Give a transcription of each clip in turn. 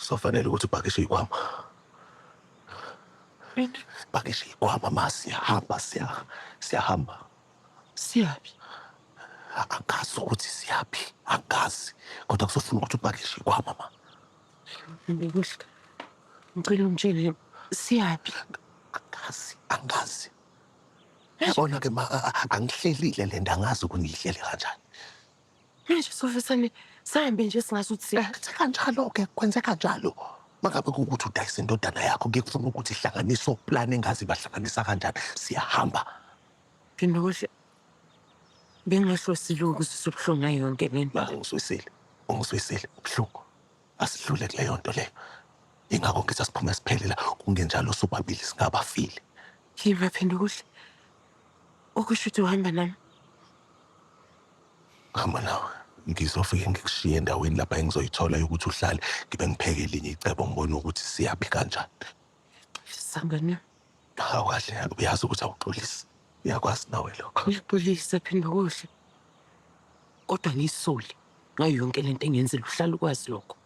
Sofanele ukuthi upakishe ikwama. Yini? Pakishe ikwama ma siyahamba. Siyaphi? Angazi ukuthi siyaphi. Angazi. Kodwa kusofuna ukuthi upakishe ikwama ma. Ngikuhle. Ngicela ungitshele siyaphi? Angazi. Yabona ke ma angihlelile le nto angazi ukuthi ngiyihlele kanjani. Manje sofisane sahambe nje singazi ukuthi Kwenze kanjalo ke kwenzeka njalo. Mangabe ukuthi udayisa indodana yakho ngikufuna ukuthi ihlanganise oplan engazi bahlanganisa kanjani. Siyahamba. Phinda kuhle. Bengahlosile ukuthi sobuhlungu ngayo yonke le nto. Ungizwisile ubuhlungu. Asidlule kuleyo nto leyo. Ingakho ngithi asiphume siphelela kungenjalo sobabili singabafili. Yiba phinda kuhle. Okusho ukuthi uhamba nami. Hamba nawe. Ngizofike ngikushiye endaweni lapha engizoyithola ukuthi uhlale ngibe ngipheke elinye icebo ngibone ukuthi siyaphi kanjani. Sangane. Hawu kahle uyazi ukuthi awuxolisi. Uyakwazi nawe lokho. Ngiyaxolisa phinda kuhle. Kodwa ngiyisoli ngayo yonke lento engiyenzile uhlala ukwazi lokho.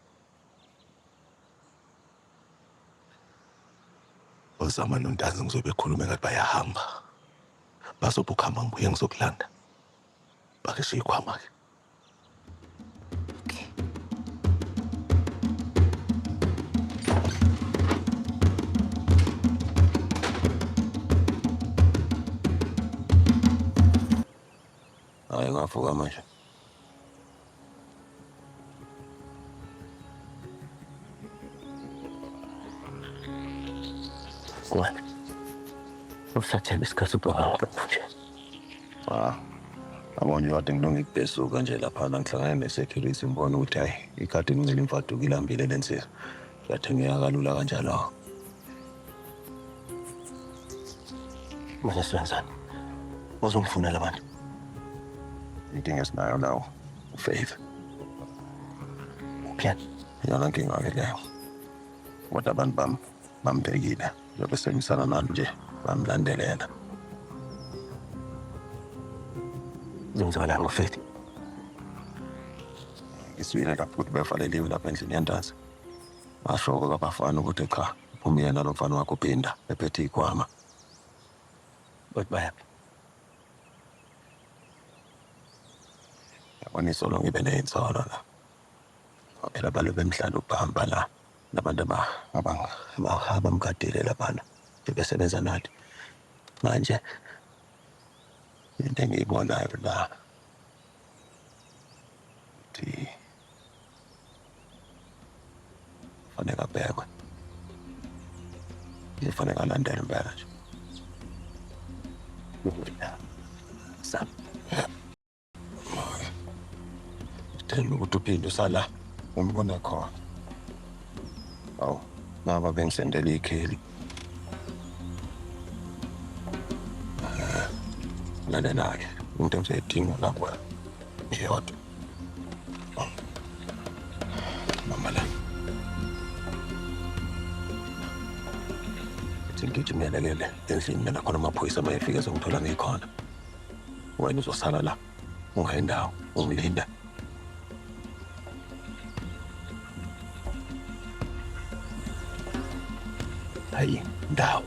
Ozama nontazi ngizobe khulume ngathi bayahamba. Bazobukhamba ngibuye ngizokulanda. Bakishe ikwama ke. Okay. Hayi ngavuka manje. What? Usathemba isikhathi ubhaka nje. Abonye kade ngilonge ikubhesuka nje lapha ngihlangane nesecurity ngibona ukuthi hayi ikade ngicela imfaduko ilambile lensizwa. Yathengeka kalula kanjalo. Manje senzani? Uzongifunela abantu. Inkinga esinayo nawo uFaith. Plan. Yona inkinga ke leyo. Kodwa abantu bambhekile. Zobe sengisana nani nje bamlandelela. Ngizolala ngoFaith. Iswile lapho ukuthi bevaleliwe lapha endlini yandazi. Bashoko kabafana ukuthi cha, uphuma yena lo mfana wakho uphinda ephethe ikwama. Bathi bayaphi? Yabona isolo ngibe ney'nsolo la. Phela balo bemhlalo bahamba la. Nabantu abamgadile laphana. Besebenza nathi. Manje into engiyibonayo la. Ukuthi fanele abhekwe. Kufanele alandele impela nje. Sam. Themba ukuthi uphinde usala umbona khona. Awu, naba bengisendela ikheli. Lalela-ke, into engizayidinga lapho iyodwa. Mama la. Ithi ngigijimele endlini la khona amaphoyisa mayefika ezongithola ngikhona. Wena uzosala la, ungayendawo, ungilinda. Hayi, ndawo.